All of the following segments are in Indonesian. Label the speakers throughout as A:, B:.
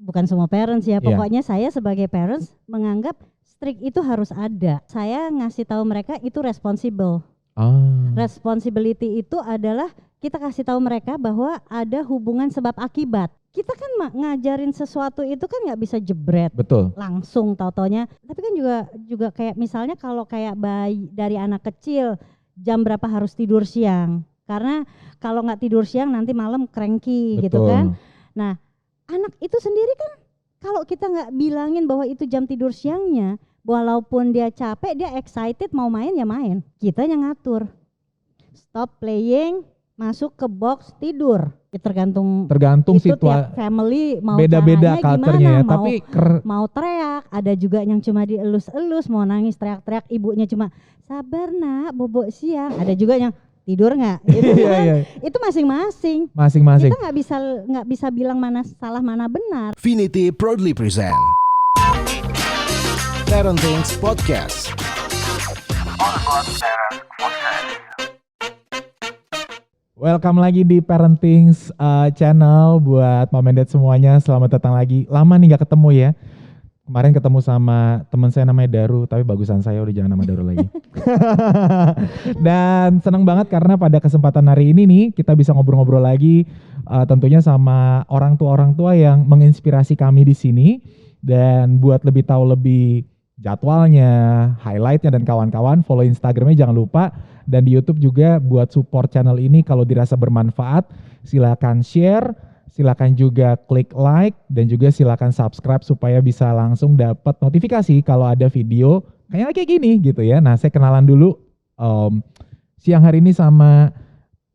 A: bukan semua parents ya,
B: Iya.
A: pokoknya saya sebagai parents menganggap strict itu harus ada. Saya ngasih tahu mereka itu responsible. Responsibility itu adalah kita kasih tahu mereka bahwa ada hubungan sebab akibat. Kita kan ngajarin sesuatu itu kan nggak bisa jebret.
B: Betul.
A: Langsung tau-taunya. Tapi kan juga kayak misalnya kalau kayak bayi dari anak kecil jam berapa harus tidur siang. Karena kalau nggak tidur siang nanti malam cranky gitu kan. Nah, anak itu sendiri kan kalau kita nggak bilangin bahwa itu jam tidur siangnya, walaupun dia capek, dia excited mau main ya main. Kita yang ngatur. Stop playing, masuk ke box tidur. Ya tergantung
B: situasi
A: tiap family mau
B: beda-beda
A: caranya
B: culture-nya ya,
A: gimana,
B: tapi
A: mau teriak, ada juga yang cuma dielus-elus, mau nangis teriak-teriak, ibunya cuma sabar nak, bobok siang. Ada juga yang tidur nggak? Itu kan, itu masing-masing. Kita nggak bisa bilang mana salah mana benar.
C: Finity proudly present Parenting Podcast.
B: Welcome lagi di Parenting Channel buat Mom and Dad semuanya. Selamat datang lagi. Lama nih gak ketemu ya. Kemarin ketemu sama teman saya namanya Daru, tapi bagusan saya udah jangan nama Daru lagi. Dan senang banget karena pada kesempatan hari ini nih kita bisa ngobrol-ngobrol lagi tentunya sama orang tua yang menginspirasi kami di sini. Dan buat lebih tahu lebih jadwalnya, highlightnya dan kawan-kawan, follow Instagramnya jangan lupa. Dan di YouTube juga buat support channel ini kalau dirasa bermanfaat, silakan share, silakan juga klik like dan juga silakan subscribe supaya bisa langsung dapat notifikasi kalau ada video kayak gini gitu ya. Nah, saya kenalan dulu siang hari ini sama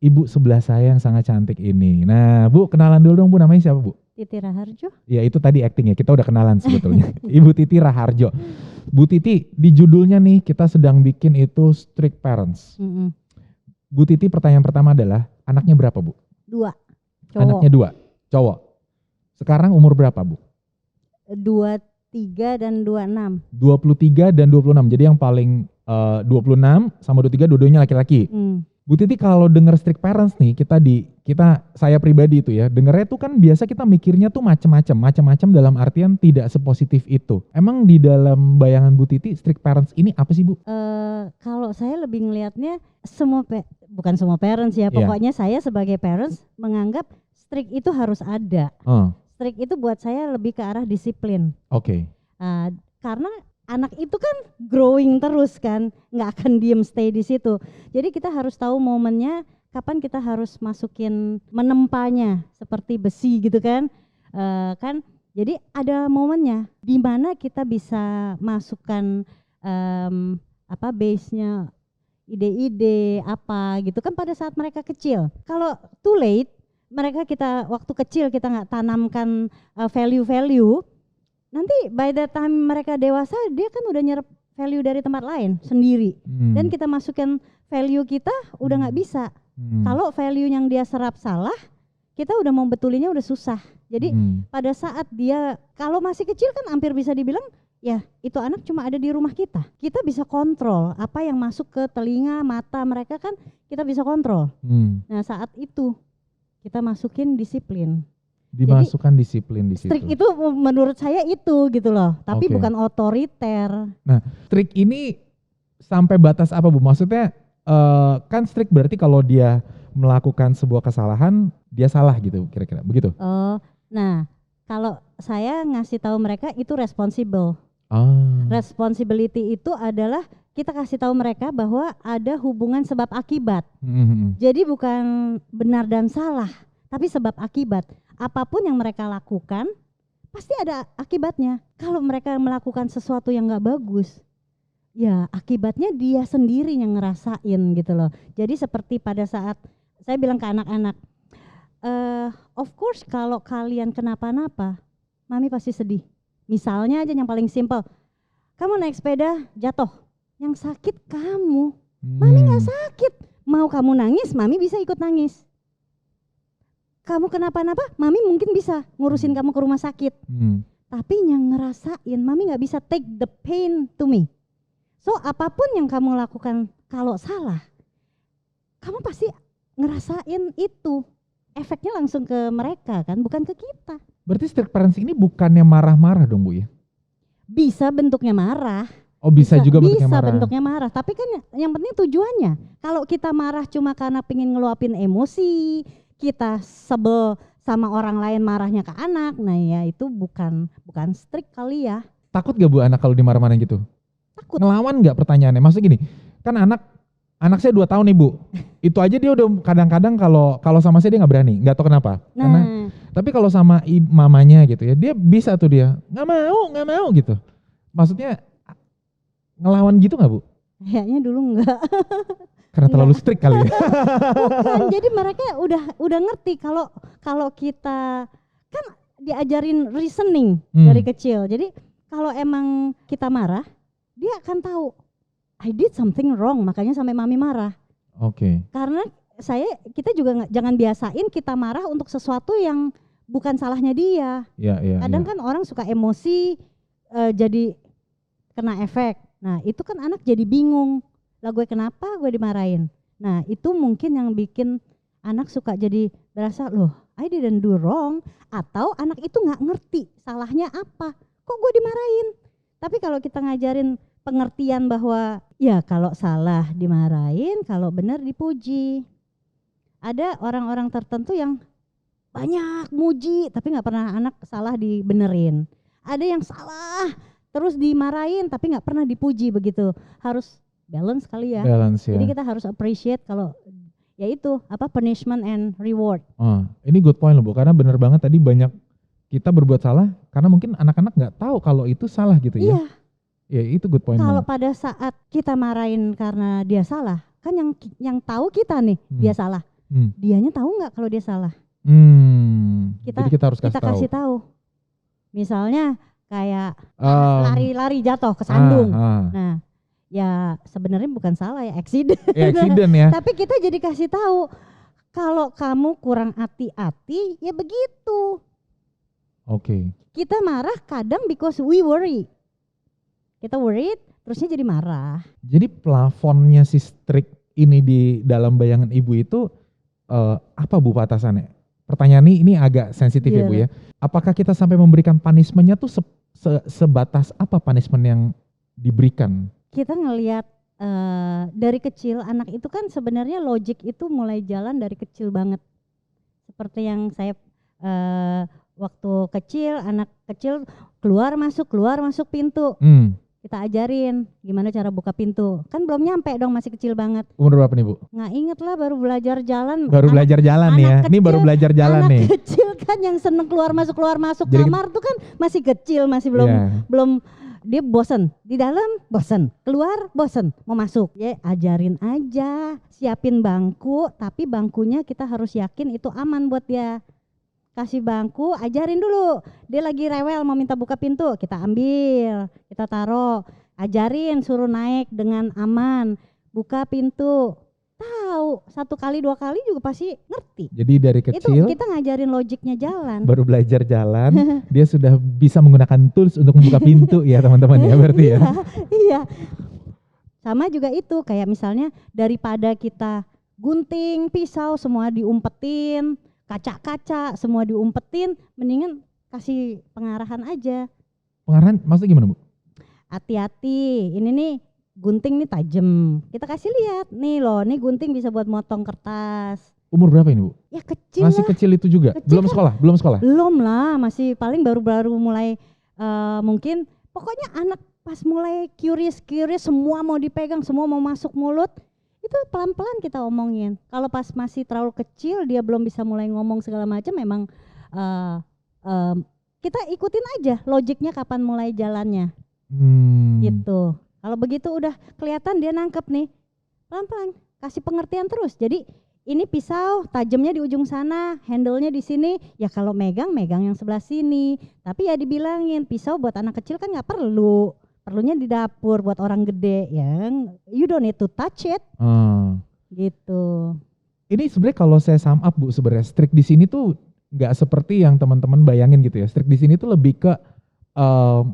B: ibu sebelah saya yang sangat cantik ini. Nah, Bu, kenalan dulu dong Bu, namanya siapa Bu?
A: Titi Raharjo.
B: Ya itu tadi acting ya, kita udah kenalan sebetulnya. Ibu Titi Raharjo. Bu Titi, di judulnya nih kita sedang bikin itu strict parents. Bu Titi, pertanyaan pertama adalah anaknya berapa Bu?
A: 2, cowok.
B: Anaknya 2, cowok. Sekarang umur berapa Bu?
A: 23 dan 26.
B: 23 dan 26, jadi yang paling 26 sama 23 dua-duanya laki-laki. Bu Titi, kalau denger strict parents nih, saya pribadi itu ya, dengernya tuh kan biasa kita mikirnya tuh macam-macam dalam artian tidak sepositif itu. Emang di dalam bayangan Bu Titi strict parents ini apa sih Bu?
A: Kalau saya lebih ngelihatnya bukan semua parents ya, pokoknya saya sebagai parents menganggap strict itu harus ada. Strict itu buat saya lebih ke arah disiplin.
B: Oke.
A: Karena anak itu kan growing terus kan, nggak akan diem stay di situ. Jadi kita harus tahu momennya, kapan kita harus masukin menempanya seperti besi gitu kan. Jadi ada momennya di mana kita bisa masukkan base-nya, ide-ide apa gitu kan pada saat mereka kecil. Kalau too late, waktu kecil kita nggak tanamkan value-value, nanti by the time mereka dewasa dia kan udah nyerap value dari tempat lain sendiri. Dan kita masukkan value kita udah nggak bisa. Kalau value yang dia serap salah, kita udah mau betulinnya udah susah. Jadi pada saat dia kalau masih kecil kan hampir bisa dibilang ya itu anak cuma ada di rumah kita. Kita bisa kontrol apa yang masuk ke telinga, mata mereka kan kita bisa kontrol. Nah saat itu kita masukin disiplin.
B: Dimasukkan disiplin di situ.
A: Strict itu menurut saya itu gitu loh, tapi bukan otoriter.
B: Nah, strict ini sampai batas apa Bu? Maksudnya kan strict berarti kalau dia melakukan sebuah kesalahan dia salah gitu kira-kira begitu?
A: Nah kalau saya ngasih tahu mereka itu responsible. Responsibility itu adalah kita kasih tahu mereka bahwa ada hubungan sebab akibat. Jadi bukan benar dan salah, tapi sebab akibat. Apapun yang mereka lakukan pasti ada akibatnya. Kalau mereka melakukan sesuatu yang gak bagus, ya akibatnya dia sendiri yang ngerasain gitu loh. Jadi seperti pada saat saya bilang ke anak-anak, of course kalau kalian kenapa-napa, mami pasti sedih. Misalnya aja yang paling simple, kamu naik sepeda jatuh, yang sakit kamu, mami gak sakit. Mau kamu nangis, mami bisa ikut nangis. Kamu kenapa-napa, mami mungkin bisa ngurusin kamu ke rumah sakit. Tapi yang ngerasain, mami gak bisa take the pain to me. So apapun yang kamu lakukan kalau salah, kamu pasti ngerasain itu. Efeknya langsung ke mereka kan, bukan ke kita.
B: Berarti strict parents ini bukannya marah-marah dong Bu ya?
A: Bisa bentuknya marah.
B: Oh bisa juga bentuknya
A: bisa
B: marah.
A: bentuknya marah, tapi kan yang penting tujuannya. Kalau kita marah cuma karena pengen ngeluapin emosi, kita sebel sama orang lain marahnya ke anak, nah ya itu bukan strict kali ya.
B: Takut gak Bu anak kalau dimarah-marahin gitu?
A: Takut.
B: Ngelawan gak pertanyaannya? Maksudnya gini, kan anak saya 2 tahun nih Bu, itu aja dia udah kadang-kadang kalau sama saya dia gak berani, gak tahu kenapa. Karena tapi kalau sama mamanya gitu ya, dia bisa tuh dia, gak mau gitu. Maksudnya ngelawan gitu gak Bu?
A: Kayaknya dulu enggak.
B: Karena terlalu strict kali ya?
A: Bukan, jadi mereka udah ngerti kalau kita kan diajarin reasoning dari kecil. Jadi kalau emang kita marah, dia akan tahu I did something wrong, makanya sampai mami marah.
B: Oke.
A: Karena kita juga jangan biasain kita marah untuk sesuatu yang bukan salahnya dia. Kadang kan orang suka emosi jadi kena efek. Nah itu kan anak jadi bingung. Lah gue kenapa gue dimarahin? Nah itu mungkin yang bikin anak suka jadi berasa loh I didn't do wrong. Atau anak itu gak ngerti salahnya apa. Kok gue dimarahin? Tapi kalau kita ngajarin pengertian bahwa ya kalau salah dimarahin, kalau benar dipuji. Ada orang-orang tertentu yang banyak muji tapi gak pernah anak salah dibenerin. Ada yang salah terus dimarahin tapi gak pernah dipuji begitu. Harus balance kali ya.
B: Balance ya.
A: Jadi kita harus appreciate kalau ya itu punishment and reward.
B: Ini good point loh Bu, karena bener banget tadi banyak kita berbuat salah karena mungkin anak-anak nggak tahu kalau itu salah gitu ya.
A: Iya.
B: Ya itu good point.
A: Kalau pada saat kita marahin karena dia salah, kan yang tahu kita nih dia salah. Dianya tahu nggak kalau dia salah?
B: Jadi kita harus
A: kasih tahu. Misalnya kayak lari-lari jatuh kesandung. Nah, ya sebenarnya bukan salah ya, accident.
B: Accident ya.
A: Tapi kita jadi kasih tahu kalau kamu kurang hati-hati ya begitu.
B: Oke.
A: Kita marah kadang because we worry. Kita worried terusnya jadi marah.
B: Jadi plafonnya si strict ini di dalam bayangan ibu itu apa Bu batasannya? Pertanyaan ini agak sensitif ya Bu ya. Apakah kita sampai memberikan punishment-nya tuh sebatas apa punishment yang diberikan?
A: Kita ngelihat dari kecil anak itu kan sebenarnya logik itu mulai jalan dari kecil banget. Seperti yang saya waktu kecil, anak kecil keluar masuk pintu. Kita ajarin gimana cara buka pintu. Kan belum nyampe dong, masih kecil banget.
B: Umur berapa nih Bu?
A: Nggak inget lah, baru belajar jalan.
B: Baru belajar jalan nih ya. Ini baru belajar jalan nih.
A: Anak kecil kan yang seneng keluar masuk jadi, kamar tuh kan masih kecil, masih belum dia bosen. Di dalam bosen, keluar bosen, mau masuk. Ya ajarin aja, siapin bangku, tapi bangkunya kita harus yakin itu aman buat dia. Kasih bangku, ajarin dulu. Dia lagi rewel mau minta buka pintu, kita ambil, kita taruh. Ajarin suruh naik dengan aman, buka pintu. Tahu, 1 kali 2 kali juga pasti ngerti.
B: Jadi dari kecil
A: itu kita ngajarin logiknya jalan.
B: Baru belajar jalan, dia sudah bisa menggunakan tools untuk membuka pintu ya teman-teman ya berarti ya.
A: Iya. Sama juga itu, kayak misalnya daripada kita gunting, pisau semua diumpetin, kaca-kaca semua diumpetin, mendingan kasih pengarahan aja.
B: Pengarahan maksudnya gimana Bu?
A: Hati-hati, ini nih gunting nih tajam. Kita kasih lihat, nih loh, nih gunting bisa buat motong kertas.
B: Umur berapa ini Bu?
A: Ya kecil
B: masih
A: lah.
B: Kecil itu juga?
A: Kecil
B: belum
A: kan?
B: sekolah? Belum sekolah?
A: Belum lah, masih paling baru-baru mulai mungkin. Pokoknya anak pas mulai curious, semua mau dipegang, semua mau masuk mulut. Itu pelan-pelan kita omongin. Kalau pas masih terlalu kecil, dia belum bisa mulai ngomong segala macam, memang kita ikutin aja logiknya kapan mulai jalannya. Gitu. Kalau begitu udah kelihatan dia nangkep nih, pelan-pelan kasih pengertian terus. Jadi ini pisau tajamnya di ujung sana, handle-nya di sini. Ya kalau megang yang sebelah sini. Tapi ya dibilangin pisau buat anak kecil kan nggak perlu. Perlunya di dapur buat orang gede yang you don't need to touch it. Gitu.
B: Ini sebenarnya kalau saya sum up Bu, sebenarnya strict di sini tuh nggak seperti yang teman-teman bayangin gitu ya. Strict di sini tuh lebih ke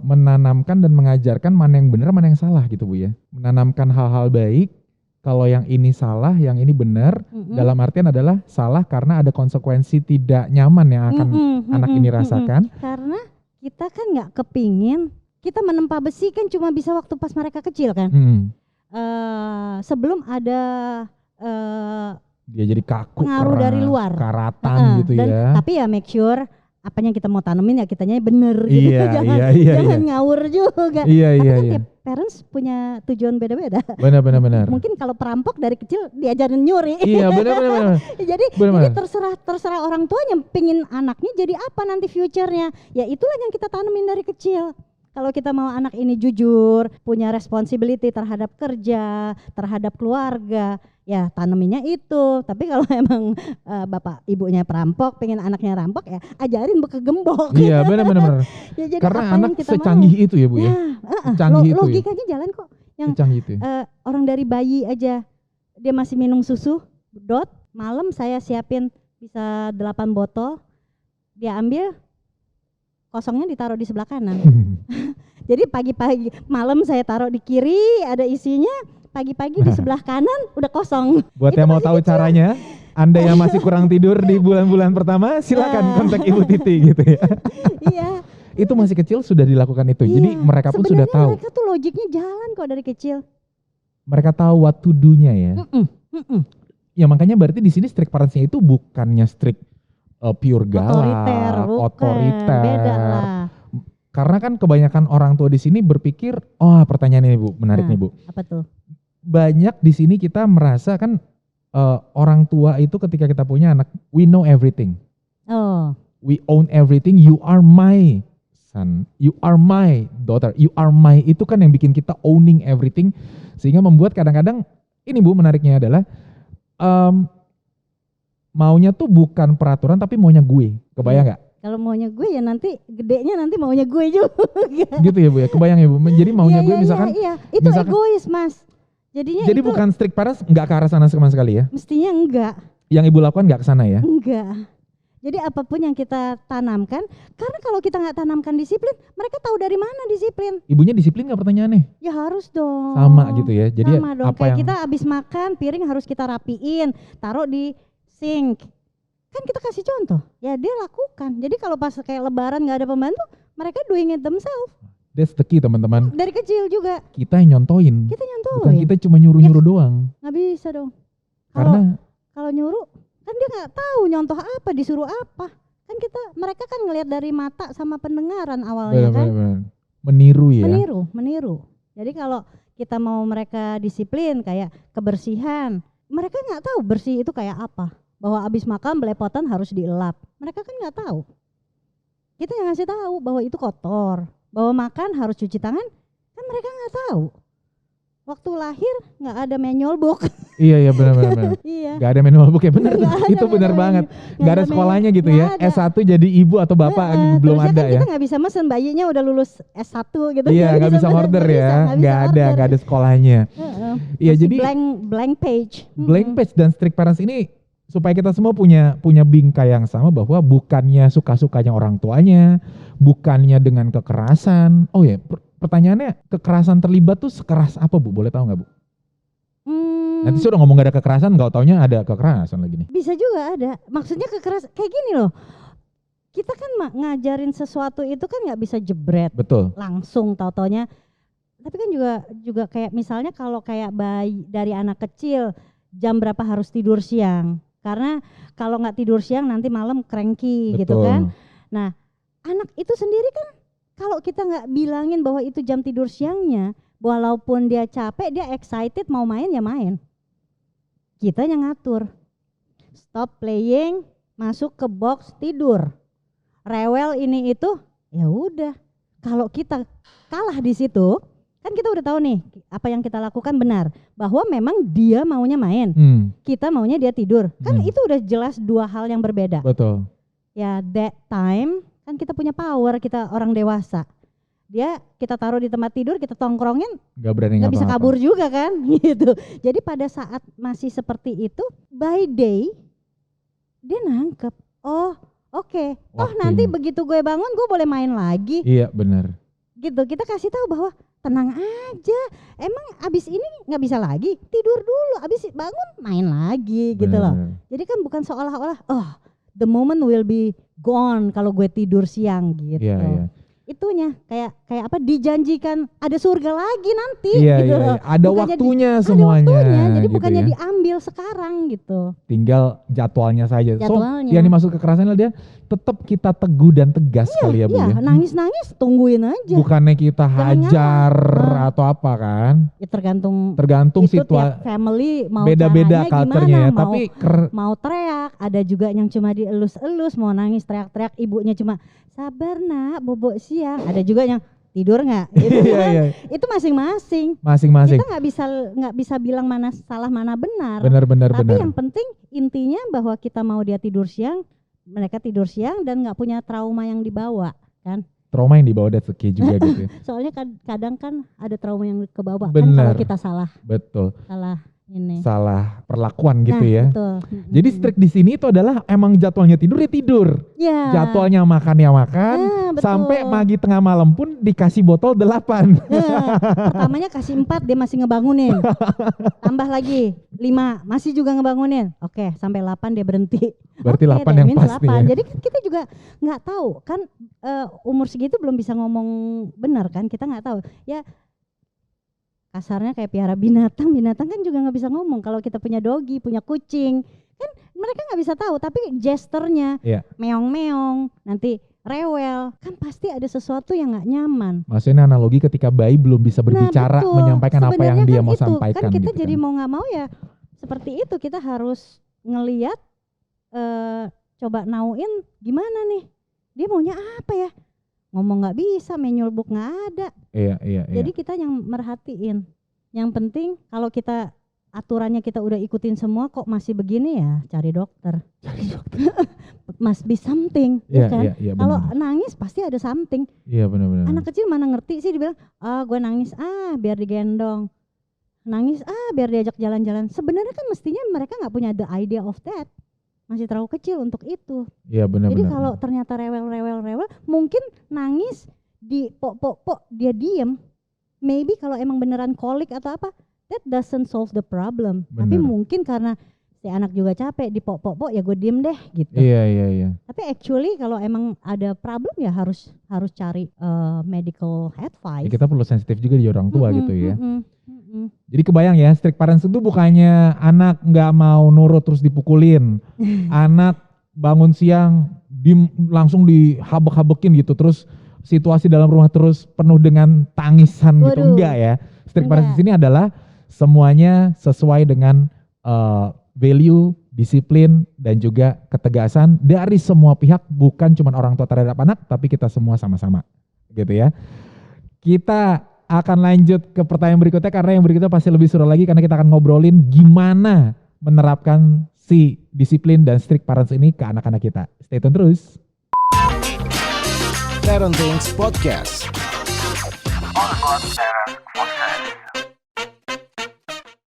B: menanamkan dan mengajarkan mana yang benar mana yang salah gitu Bu ya. Menanamkan hal-hal baik kalau yang ini salah, yang ini benar, dalam artian adalah salah karena ada konsekuensi tidak nyaman yang akan anak ini rasakan.
A: Karena kita kan nggak kepingin, kita menempa besi kan cuma bisa waktu pas mereka kecil kan. Sebelum ada
B: dia jadi kaku,
A: pengaruh dari luar,
B: karatan gitu
A: dan,
B: ya.
A: Tapi ya make sure apa yang kita mau tanemin ya kitanya bener
B: iya,
A: gitu. Jangan ngawur juga. Tapi kan tiap parents punya tujuan beda-beda.
B: Benar.
A: Mungkin kalau perampok dari kecil diajarin nyuri.
B: Iya, benar.
A: jadi terserah orang tuanya pingin anaknya jadi apa nanti future-nya. Ya itulah yang kita tanemin dari kecil. Kalau kita mau anak ini jujur, punya responsibility terhadap kerja, terhadap keluarga, ya taneminnya itu. Tapi kalau emang bapak ibunya perampok, pengen anaknya rampok, ya ajarin bekegembok.
B: Iya, benar.
A: Ya, jadi
B: karena anak secanggih itu ya Bu ya.
A: Canggih itu logikanya ya. Jalan kok. Yang
B: itu ya.
A: Orang dari bayi aja dia masih minum susu, malam saya siapin bisa 8 botol, dia ambil, kosongnya ditaruh di sebelah kanan. Jadi pagi-pagi, malam saya taruh di kiri ada isinya, pagi-pagi di sebelah kanan udah kosong.
B: Buat yang mau tahu caranya, Anda yang masih kurang tidur di bulan-bulan pertama, silakan kontak Ibu Titi gitu ya.
A: Iya.
B: Itu masih kecil sudah dilakukan itu. Jadi mereka pun sudah tahu.
A: Mereka tuh logiknya jalan kok dari kecil.
B: Mereka tahu what to do-nya ya. Ya makanya berarti di sini strict parentsnya itu bukannya strict pure galak, otoriter. Beda lah. Karena kan kebanyakan orang tua di sini berpikir, pertanyaan ini Bu, menarik nih Bu.
A: Apa tuh?
B: Banyak di sini kita merasa kan orang tua itu ketika kita punya anak, we know everything. We own everything, you are my son, you are my daughter, you are my, itu kan yang bikin kita owning everything. Sehingga membuat kadang-kadang, ini Bu menariknya adalah, maunya tuh bukan peraturan tapi maunya gue, kebayang gak?
A: Kalau maunya gue ya nanti gedenya nanti maunya gue juga.
B: Gitu ya Bu ya, kebayang ya Bu. Jadi maunya gue misalkan.
A: Itu misalkan, egois Mas. Jadi itu,
B: bukan strict parents, nggak ke arah sana sama sekali ya?
A: Mestinya enggak.
B: Yang Ibu lakukan nggak ke sana ya?
A: Enggak. Jadi apapun yang kita tanamkan, karena kalau kita nggak tanamkan disiplin, mereka tahu dari mana disiplin.
B: Ibunya disiplin nggak pertanyaannya?
A: Ya harus dong.
B: Sama gitu ya. Jadi
A: sama dong. Kayak kita abis makan, piring harus kita rapiin, taruh di sink. Kan kita kasih contoh, ya dia lakukan. Jadi kalau pas kayak lebaran nggak ada pembantu, mereka doing it themselves.
B: That's the key teman-teman.
A: Dari kecil juga.
B: Kita yang nyontoin.
A: Bukan
B: kita cuma nyuruh-nyuruh doang.
A: Nggak bisa dong. Kalau nyuruh, kan dia nggak tahu nyontoh apa, disuruh apa. Kan mereka kan ngelihat dari mata sama pendengaran awalnya kan.
B: Meniru ya.
A: Meniru. Jadi kalau kita mau mereka disiplin kayak kebersihan, mereka nggak tahu bersih itu kayak apa. Bahwa abis makan belepotan harus dielap. Mereka kan nggak tahu. Kita yang ngasih tahu bahwa itu kotor, bahwa makan harus cuci tangan, kan mereka nggak tahu. Waktu lahir nggak ada manual book.
B: Iya benar.
A: Iya.
B: Nggak ada manual book ya benar. Itu benar banget. Nggak ada sekolahnya gitu ya. S1 jadi ibu atau bapak belum ada
A: kan
B: ya.
A: Kita nggak bisa mesen bayinya udah lulus S1 gitu.
B: Iya nggak bisa order ya. Nggak ada sekolahnya. Iya jadi
A: blank page.
B: Blank page dan strict parents ini supaya kita semua punya bingkai yang sama bahwa bukannya suka-sukanya orang tuanya, bukannya dengan kekerasan. Oh ya, pertanyaannya kekerasan terlibat tuh sekeras apa Bu? Boleh tahu nggak Bu? Nanti saya udah ngomong gak ada kekerasan, nggak taunya ada kekerasan lagi nih.
A: Bisa juga ada. Maksudnya kekerasan kayak gini loh. Kita kan ngajarin sesuatu itu kan nggak bisa jebret.
B: Betul.
A: Langsung tau-taunya. Tapi kan juga kayak misalnya kalau kayak bayi dari anak kecil jam berapa harus tidur siang. Karena kalau nggak tidur siang nanti malam cranky. Betul. Gitu kan. Nah anak itu sendiri kan kalau kita nggak bilangin bahwa itu jam tidur siangnya, walaupun dia capek dia excited mau main ya main. Kita yang ngatur. Stop playing, masuk ke box tidur. Rewel ini itu ya udah. Kalau kita kalah di situ kan kita udah tahu nih apa yang kita lakukan benar, bahwa memang dia maunya main, kita maunya dia tidur, kan itu udah jelas dua hal yang berbeda.
B: Betul.
A: Ya that time kan kita punya power, kita orang dewasa, kita taruh di tempat tidur, kita tongkrongin, nggak bisa kabur juga kan, gitu. Jadi pada saat masih seperti itu, by day dia nangkep, oke. Nanti begitu gue bangun gue boleh main lagi.
B: Iya benar.
A: gitu. Kita kasih tahu bahwa tenang aja, emang abis ini nggak bisa lagi, tidur dulu, abis bangun main lagi gitu loh. Jadi kan bukan seolah-olah the moment will be gone kalau gue tidur siang gitu. Itunya kayak apa, dijanjikan ada surga lagi nanti gitu.
B: Ada bukannya waktunya semuanya.
A: Ada waktunya, jadi
B: gitu
A: bukannya diambil sekarang gitu.
B: Tinggal jadwalnya saja.
A: Jadwalnya.
B: So yang dimaksud kekerasan adalah dia tetap kita teguh dan tegas kali ya Bu ya.
A: Nangis-nangis tungguin aja.
B: Bukannya kita hajar atau apa kan.
A: Ya tergantung
B: situasi
A: family mau
B: beda-beda culture-nya ya.
A: Tapi mau teriak, ada juga yang cuma dielus-elus, mau nangis teriak-teriak, ibunya cuma sabar nak, bobok siang. Ada juga yang tidur nggak? Itu masing-masing. Kita nggak bisa bilang mana salah mana benar. Tapi yang penting intinya bahwa kita mau dia tidur siang, mereka tidur siang dan nggak punya trauma yang dibawa kan?
B: Trauma yang dibawa that's okay juga gitu.
A: Soalnya kadang kan ada trauma yang kebawa
B: kan
A: kalau kita salah.
B: Betul.
A: Salah
B: perlakuan gitu ya.
A: Betul.
B: Jadi strict di sini itu adalah emang jadwalnya tidur ya tidur. Jadwalnya makan ya makan. Sampai pagi tengah malam pun dikasih botol 8.
A: Pertamanya kasih 4 dia masih ngebangunin. Tambah lagi 5 masih juga ngebangunin. Oke, sampai 8 dia berhenti.
B: Berarti 8 yang pasti. Ya?
A: Jadi kita juga nggak tahu kan umur segitu belum bisa ngomong benar kan, kita nggak tahu. Ya kasarnya kayak piara binatang kan juga nggak bisa ngomong. Kalau kita punya dogi, punya kucing, kan mereka nggak bisa tahu. Tapi gesturnya, meong-meong, nanti rewel, kan pasti ada sesuatu yang nggak nyaman.
B: Maksudnya analogi ketika bayi belum bisa berbicara, menyampaikan apa yang dia mau sampaikan.
A: Kan kita
B: gitu
A: jadi mau nggak mau ya seperti itu, kita harus ngelihat, coba nauin gimana nih, dia maunya apa ya. Ngomong nggak bisa, manual book nggak ada. Jadi kita yang merhatiin. Yang penting kalau kita aturannya kita udah ikutin semua kok masih begini ya cari dokter. Must be something, kan? Kalau nangis pasti ada something.
B: Iya benar-benar.
A: Anak kecil mana ngerti sih dibilang, gue nangis biar digendong, nangis biar diajak jalan-jalan. Sebenarnya kan mestinya mereka nggak punya the idea of that. Masih terlalu kecil untuk itu.
B: Iya benar-benar.
A: Jadi kalau ternyata rewel, mungkin nangis di pok dia diem. Maybe kalau emang beneran kolik atau apa, that doesn't solve the problem. Bener. Tapi mungkin karena si anak juga capek di pok ya gue diem deh gitu.
B: Iya.
A: Tapi actually kalau emang ada problem ya harus cari medical advice.
B: Ya, kita perlu sensitif juga di orang tua gitu ya. Jadi kebayang ya, strict parents itu bukannya anak nggak mau nurut terus dipukulin, anak bangun siang langsung dihabek-habekin gitu, terus situasi dalam rumah terus penuh dengan tangisan gitu, enggak ya. Strict parents di sini adalah semuanya sesuai dengan value, disiplin dan juga ketegasan dari semua pihak, bukan cuma orang tua terhadap anak, tapi kita semua sama-sama, gitu ya. Kita akan lanjut ke pertanyaan berikutnya karena yang berikutnya pasti lebih seru lagi karena kita akan ngobrolin gimana menerapkan si disiplin dan strict parents ini ke anak-anak kita. Stay tune terus.
C: Parenting Podcast.
D: All about parent podcast.